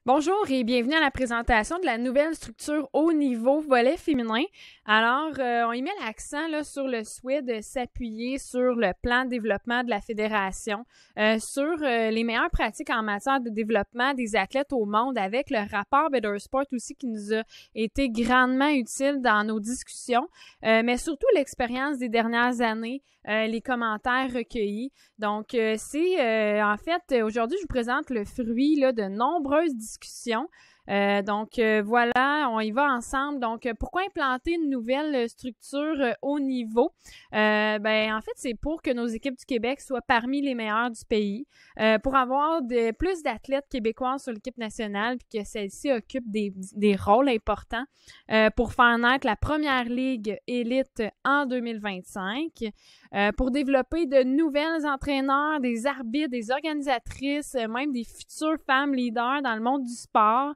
Bonjour et bienvenue à la présentation de la nouvelle structure haut niveau volet féminin. Alors, on y met l'accent là, sur le souhait de s'appuyer sur le plan de développement de la fédération, sur les meilleures pratiques en matière de développement des athlètes au monde avec le rapport Better Sport aussi qui nous a été grandement utile dans nos discussions, mais surtout l'expérience des dernières années, les commentaires recueillis. Donc, en fait, aujourd'hui, je vous présente le fruit là, de nombreuses discussions. Voilà, on y va ensemble. Donc, pourquoi implanter une nouvelle structure haut niveau? En fait, c'est pour que nos équipes du Québec soient parmi les meilleures du pays, pour avoir plus d'athlètes québécois sur l'équipe nationale, puis que celle-ci occupe des rôles importants pour faire naître la première ligue élite en 2025, pour développer de nouvelles entraîneurs, des arbitres, des organisatrices, même des futures femmes leaders dans le monde du sport.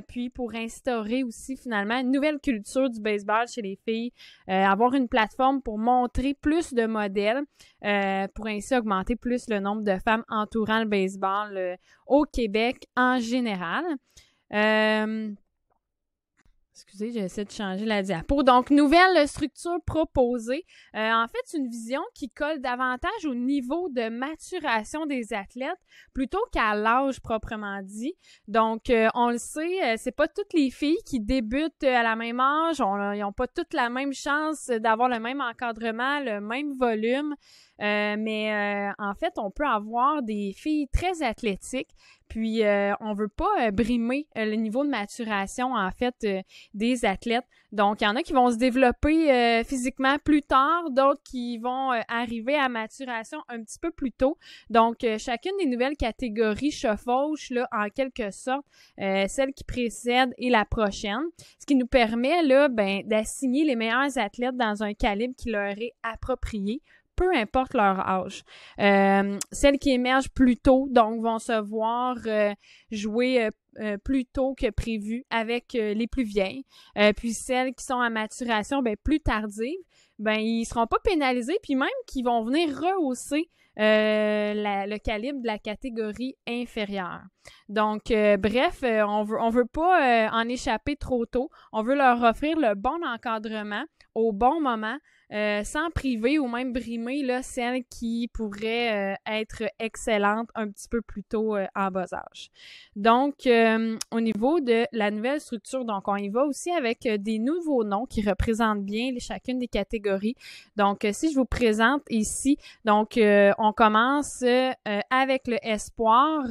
Puis pour instaurer aussi finalement une nouvelle culture du baseball chez les filles, avoir une plateforme pour montrer plus de modèles, pour ainsi augmenter plus le nombre de femmes entourant le baseball au Québec en général. Excusez, j'essaie de changer la diapo. Donc, nouvelle structure proposée. En fait, c'est une vision qui colle davantage au niveau de maturation des athlètes plutôt qu'à l'âge proprement dit. Donc, on le sait, c'est pas toutes les filles qui débutent à la même âge. Ils n'ont pas toutes la même chance d'avoir le même encadrement, le même volume. En fait, on peut avoir des filles très athlétiques, puis on veut pas brimer le niveau de maturation, en fait, des athlètes. Donc, il y en a qui vont se développer physiquement plus tard, d'autres qui vont arriver à maturation un petit peu plus tôt. Donc, chacune des nouvelles catégories chevauche, là, en quelque sorte, celle qui précède et la prochaine, ce qui nous permet, là, d'assigner les meilleurs athlètes dans un calibre qui leur est approprié, peu importe leur âge. Celles qui émergent plus tôt, donc, vont se voir jouer plus tôt que prévu avec les plus vieilles. Puis celles qui sont à maturation plus tardive, ils seront pas pénalisés, puis même qu'ils vont venir rehausser le calibre de la catégorie inférieure. Donc, on veut pas en échapper trop tôt. On veut leur offrir le bon encadrement au bon moment, sans priver ou même brimer là, celles qui pourraient être excellentes un petit peu plus tôt en bas âge. Donc, au niveau de la nouvelle structure, donc on y va aussi avec des nouveaux noms qui représentent bien chacune des catégories. Donc, si je vous présente ici, donc on commence avec le Espoir,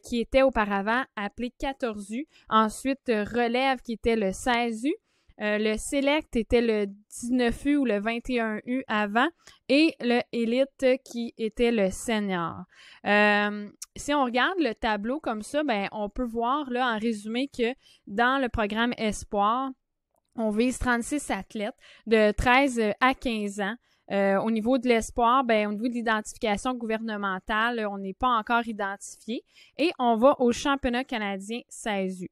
qui était auparavant appelé 14U. Ensuite, Relève qui était le 16U. Le Select était le 19U ou le 21U avant et le Elite qui était le Senior. Si on regarde le tableau comme ça, on peut voir là en résumé que dans le programme Espoir, on vise 36 athlètes de 13 à 15 ans. Au niveau de l'espoir, au niveau de l'identification gouvernementale, on n'est pas encore identifié. Et on va au championnat canadien 16U.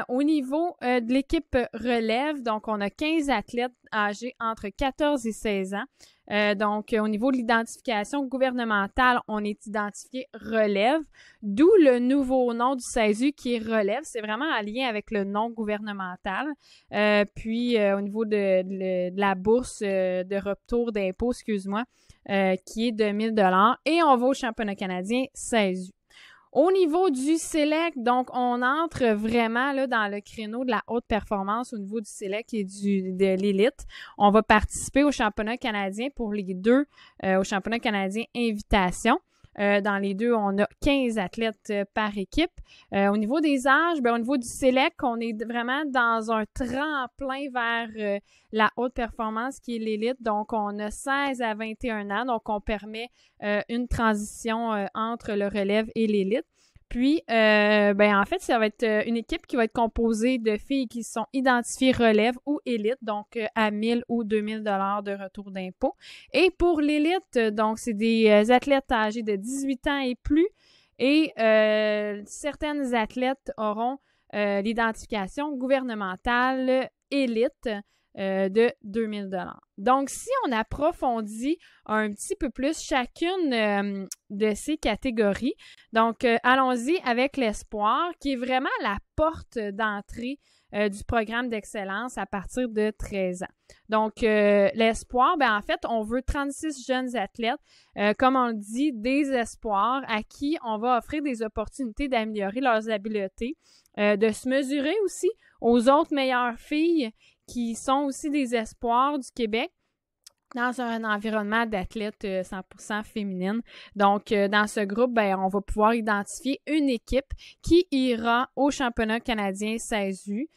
Au niveau de l'équipe relève, donc on a 15 athlètes âgés entre 14 et 16 ans. Au niveau de l'identification gouvernementale, on est identifié relève, d'où le nouveau nom du SASU qui est relève. C'est vraiment en lien avec le nom gouvernemental. Au niveau de la bourse de retour d'impôt, qui est de 1 000 $. Et on va au championnat canadien SASU. Au niveau du Select, donc on entre vraiment là dans le créneau de la haute performance au niveau du Select et de l'élite. On va participer au championnat canadien pour les deux, au championnat canadien Invitation. Dans les deux, on a 15 athlètes par équipe. Au niveau des âges, au niveau du Select, on est vraiment dans un tremplin vers la haute performance qui est l'élite. Donc, on a 16 à 21 ans. Donc, on permet une transition entre le relève et l'élite. Puis, en fait, ça va être une équipe qui va être composée de filles qui sont identifiées relève ou élite, donc à 1 000 ou 2 000 $ de retour d'impôt. Et pour l'élite, donc, c'est des athlètes âgés de 18 ans et plus. Et certaines athlètes auront l'identification gouvernementale élite. de 2000 $. Donc, si on approfondit un petit peu plus chacune de ces catégories, donc allons-y avec l'espoir, qui est vraiment la porte d'entrée du programme d'excellence à partir de 13 ans. Donc, l'espoir, en fait, on veut 36 jeunes athlètes, comme on le dit, des espoirs à qui on va offrir des opportunités d'améliorer leurs habiletés, de se mesurer aussi aux autres meilleures filles qui sont aussi des espoirs du Québec dans un environnement d'athlètes 100% féminines. Donc, dans ce groupe, on va pouvoir identifier une équipe qui ira au championnat canadien 16U,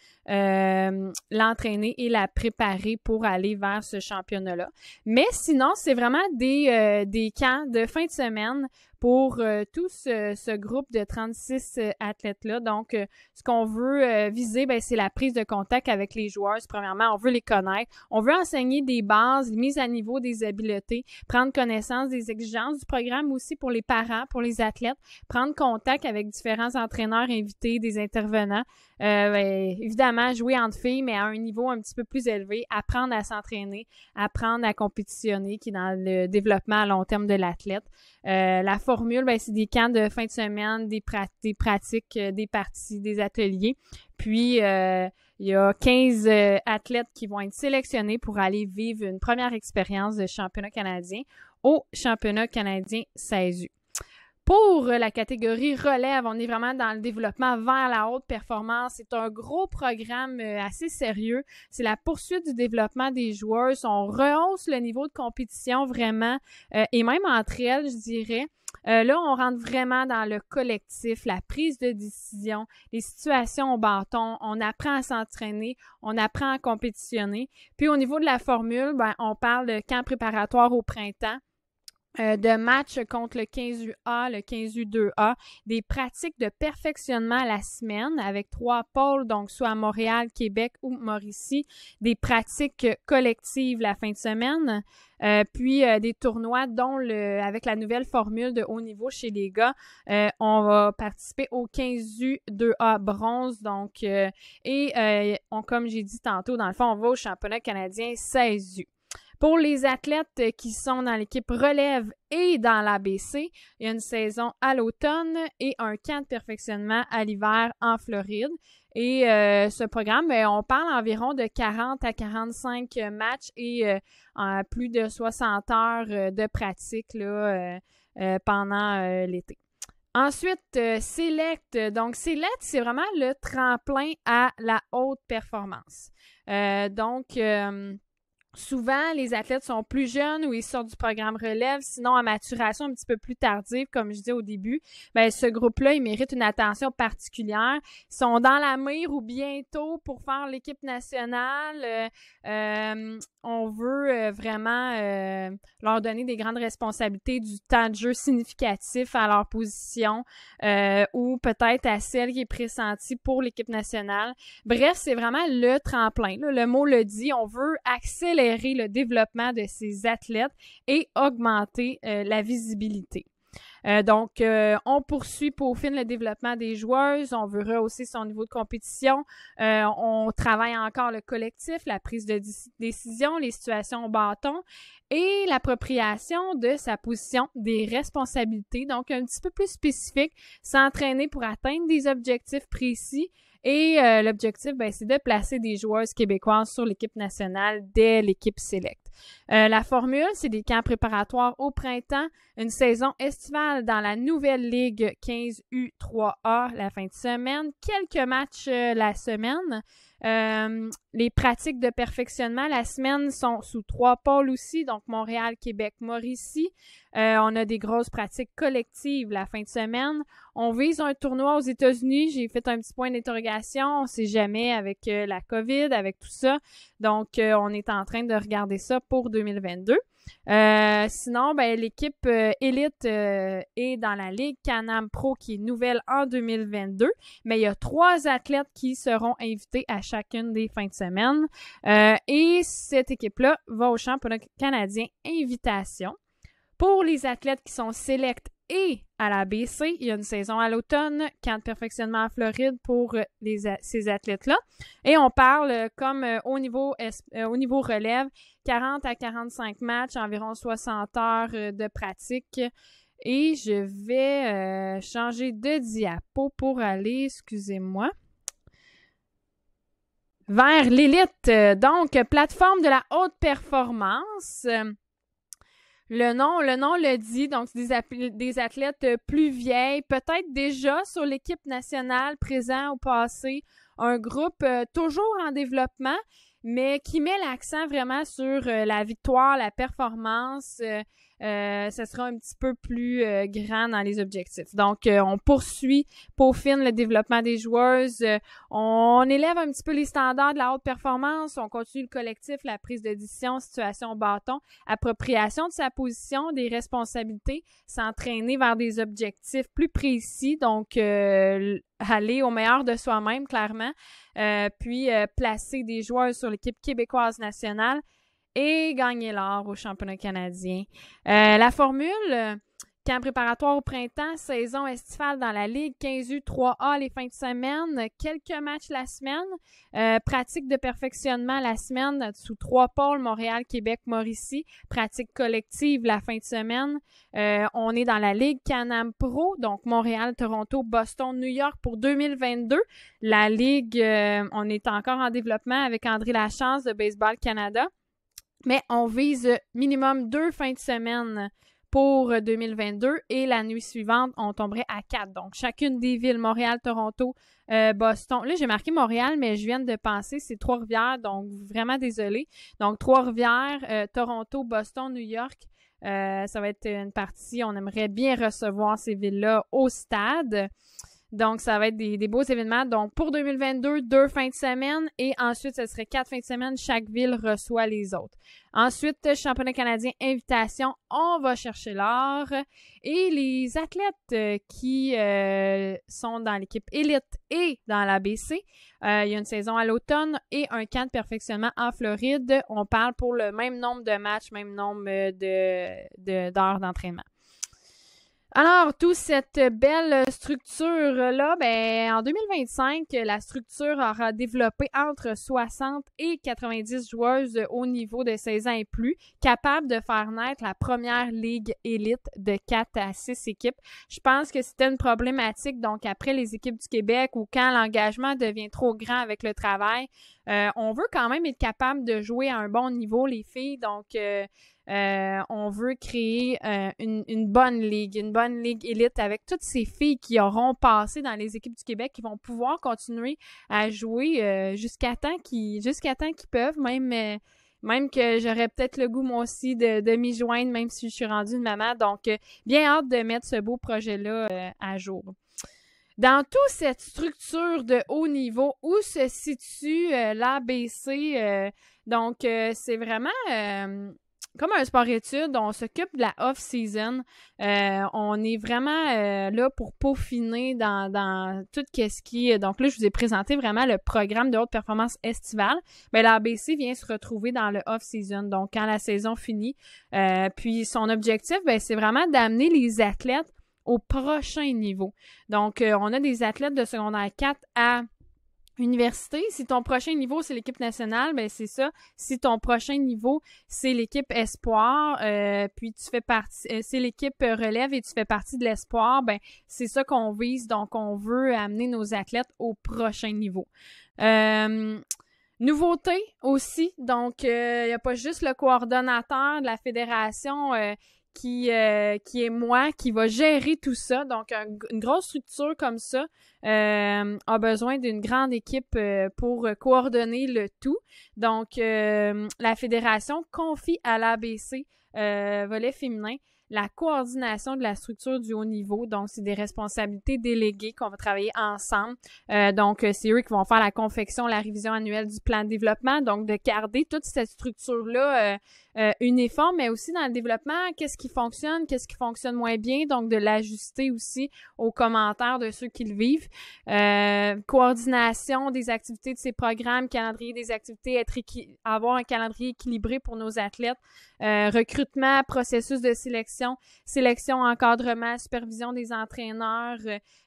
l'entraîner et la préparer pour aller vers ce championnat-là. Mais sinon, c'est vraiment des camps de fin de semaine pour tout ce groupe de 36 athlètes-là. Donc, ce qu'on veut viser, c'est la prise de contact avec les joueurs. Premièrement, on veut les connaître. On veut enseigner des bases, mise à niveau des habiletés, prendre connaissance des exigences du programme aussi pour les parents, pour les athlètes, prendre contact avec différents entraîneurs invités, des intervenants. Évidemment, jouer entre filles, mais à un niveau un petit peu plus élevé, apprendre à s'entraîner, apprendre à compétitionner, qui est dans le développement à long terme de l'athlète. La formule, c'est des camps de fin de semaine, des pratiques, des parties, des ateliers. Puis, il y a 15 athlètes qui vont être sélectionnés pour aller vivre une première expérience de championnat canadien au championnat canadien 16U. Pour la catégorie relève, on est vraiment dans le développement vers la haute performance. C'est un gros programme assez sérieux. C'est la poursuite du développement des joueurs. On rehausse le niveau de compétition vraiment, et même entre elles, je dirais. Là, on rentre vraiment dans le collectif, la prise de décision, les situations au bâton. On apprend à s'entraîner, on apprend à compétitionner. Puis au niveau de la formule, on parle de camp préparatoire au printemps. De matchs contre le 15U1, le 15U2A, des pratiques de perfectionnement à la semaine avec 3 pôles, donc soit à Montréal, Québec ou Mauricie, des pratiques collectives la fin de semaine, puis des tournois dont avec la nouvelle formule de haut niveau chez les gars, on va participer au 15U2A bronze, donc comme j'ai dit tantôt, dans le fond, on va au championnat canadien 16U. Pour les athlètes qui sont dans l'équipe relève et dans l'ABC, il y a une saison à l'automne et un camp de perfectionnement à l'hiver en Floride. Et ce programme, on parle environ de 40 à 45 matchs et plus de 60 heures de pratique là, pendant l'été. Ensuite, Select. Donc, Select, c'est vraiment le tremplin à la haute performance. Souvent, les athlètes sont plus jeunes ou ils sortent du programme relève, sinon à maturation un petit peu plus tardive, comme je disais au début. Ce groupe-là, il mérite une attention particulière. Ils sont dans la mire ou bientôt pour faire l'équipe nationale. On veut vraiment leur donner des grandes responsabilités, du temps de jeu significatif à leur position ou peut-être à celle qui est pressentie pour l'équipe nationale. Bref, c'est vraiment le tremplin. Là. Le mot le dit, on veut accélérer le développement de ces athlètes et augmenter la visibilité. On poursuit peaufine le développement des joueuses, on veut rehausser son niveau de compétition, on travaille encore le collectif, la prise de décision, les situations au bâton et l'appropriation de sa position des responsabilités, donc un petit peu plus spécifique, s'entraîner pour atteindre des objectifs précis. Et l'objectif, c'est de placer des joueuses québécoises sur l'équipe nationale dès l'équipe Select. La formule, c'est des camps préparatoires au printemps, une saison estivale dans la nouvelle Ligue 15U3A la fin de semaine, quelques matchs la semaine. Les pratiques de perfectionnement la semaine sont sous 3 pôles aussi, donc Montréal, Québec, Mauricie. On a des grosses pratiques collectives la fin de semaine. On vise un tournoi aux États-Unis. J'ai fait un petit point d'interrogation. On ne sait jamais avec la COVID, avec tout ça. Donc, on est en train de regarder ça pour 2022. Sinon, l'équipe élite est dans la Ligue Can-Am Pro qui est nouvelle en 2022, mais il y a 3 athlètes qui seront invités à chacune des fins de semaine. Et cette équipe-là va au championnat canadien Invitation. Pour les athlètes qui sont Select et à l'ABC, il y a une saison à l'automne, camp de perfectionnement en Floride pour ces athlètes-là. Et on parle comme au niveau relève, 40 à 45 matchs, environ 60 heures de pratique. Et je vais changer de diapo pour aller, excusez-moi, vers l'élite. Donc, plateforme de la haute performance. Le nom le dit, donc des athlètes plus vieilles, peut-être déjà sur l'équipe nationale, présent au passé, un groupe toujours en développement, mais qui met l'accent vraiment sur la victoire, la performance. Ça sera un petit peu plus grand dans les objectifs. Donc, on peaufine le développement des joueuses, on élève un petit peu les standards de la haute performance, on continue le collectif, la prise de décision, situation au bâton, appropriation de sa position, des responsabilités, s'entraîner vers des objectifs plus précis, donc aller au meilleur de soi-même, clairement, puis placer des joueurs sur l'équipe québécoise nationale et gagner l'or au championnat canadien. La formule, camp préparatoire au printemps, saison estivale dans la Ligue, 15U, 3A les fins de semaine, quelques matchs la semaine, pratique de perfectionnement la semaine sous 3 pôles, Montréal, Québec, Mauricie, pratique collective la fin de semaine. On est dans la Ligue Can-Am Pro, donc Montréal, Toronto, Boston, New York pour 2022. La Ligue, on est encore en développement avec André Lachance de Baseball Canada. Mais on vise minimum 2 fins de semaine pour 2022 et la nuit suivante, on tomberait à 4. Donc, chacune des villes, Montréal, Toronto, Boston. Là, j'ai marqué Montréal, mais je viens de penser, c'est Trois-Rivières, donc vraiment désolée. Donc, Trois-Rivières, Toronto, Boston, New York. Ça va être une partie, on aimerait bien recevoir ces villes-là au stade. Donc, ça va être des beaux événements. Donc, pour 2022, 2 fins de semaine et ensuite, ce serait 4 fins de semaine. Chaque ville reçoit les autres. Ensuite, championnat canadien, invitation, on va chercher l'or. Et les athlètes qui sont dans l'équipe élite et dans l'ABC, il y a une saison à l'automne et un camp de perfectionnement en Floride. On parle pour le même nombre de matchs, même nombre d'heures d'entraînement. Alors, toute cette belle structure-là, en 2025, la structure aura développé entre 60 et 90 joueuses au niveau de 16 ans et plus, capables de faire naître la première ligue élite de 4 à 6 équipes. Je pense que c'était une problématique, donc après les équipes du Québec ou quand l'engagement devient trop grand avec le travail, on veut quand même être capable de jouer à un bon niveau, les filles, donc on veut créer une bonne ligue élite avec toutes ces filles qui auront passé dans les équipes du Québec, qui vont pouvoir continuer à jouer jusqu'à temps qu'ils peuvent, même que j'aurais peut-être le goût, moi aussi, de m'y joindre, même si je suis rendue une maman. Donc, bien hâte de mettre ce beau projet-là à jour. Dans toute cette structure de haut niveau, où se situe l'ABC? Donc, c'est vraiment comme un sport-études, on s'occupe de la off-season. On est vraiment là pour peaufiner dans tout ce qui est... Donc là, je vous ai présenté vraiment le programme de haute performance estivale. L'ABC vient se retrouver dans le off-season, donc quand la saison finit. Puis son objectif, c'est vraiment d'amener les athlètes au prochain niveau. Donc, on a des athlètes de secondaire 4 à université. Si ton prochain niveau, c'est l'équipe nationale, c'est ça. Si ton prochain niveau, c'est l'équipe espoir, puis tu fais partie, c'est l'équipe relève et tu fais partie de l'espoir, c'est ça qu'on vise. Donc, on veut amener nos athlètes au prochain niveau. Nouveauté aussi, donc il n'y a pas juste le coordonnateur de la fédération qui est moi, qui va gérer tout ça. Donc, une grosse structure comme ça a besoin d'une grande équipe pour coordonner le tout. Donc, la fédération confie à l'ABC, volet féminin, la coordination de la structure du haut niveau. Donc, c'est des responsabilités déléguées qu'on va travailler ensemble. Donc, c'est eux qui vont faire la confection, la révision annuelle du plan de développement. Donc, de garder toute cette structure-là uniforme, mais aussi dans le développement, qu'est-ce qui fonctionne moins bien. Donc, de l'ajuster aussi aux commentaires de ceux qui le vivent. Coordination des activités de ces programmes, calendrier des activités, avoir un calendrier équilibré pour nos athlètes. Recrutement, processus de sélection, compétition, sélection, encadrement, supervision des entraîneurs,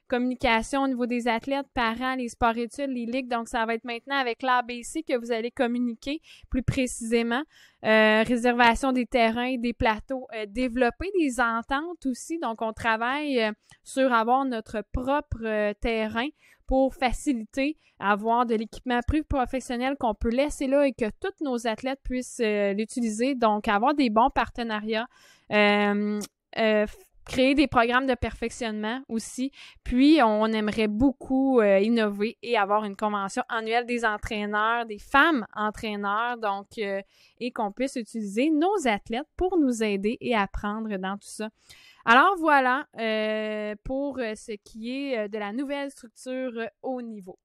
communication au niveau des athlètes, parents, les sports-études, les ligues. Donc, ça va être maintenant avec l'ABC que vous allez communiquer plus précisément. Réservation des terrains, des plateaux, développer des ententes aussi. Donc, on travaille sur avoir notre propre terrain pour faciliter avoir de l'équipement plus professionnel qu'on peut laisser là et que tous nos athlètes puissent l'utiliser. Donc, avoir des bons partenariats, créer des programmes de perfectionnement aussi. Puis, on aimerait beaucoup innover et avoir une convention annuelle des entraîneurs, des femmes entraîneurs, donc, et qu'on puisse utiliser nos athlètes pour nous aider et apprendre dans tout ça. Alors voilà pour ce qui est de la nouvelle structure haut niveau.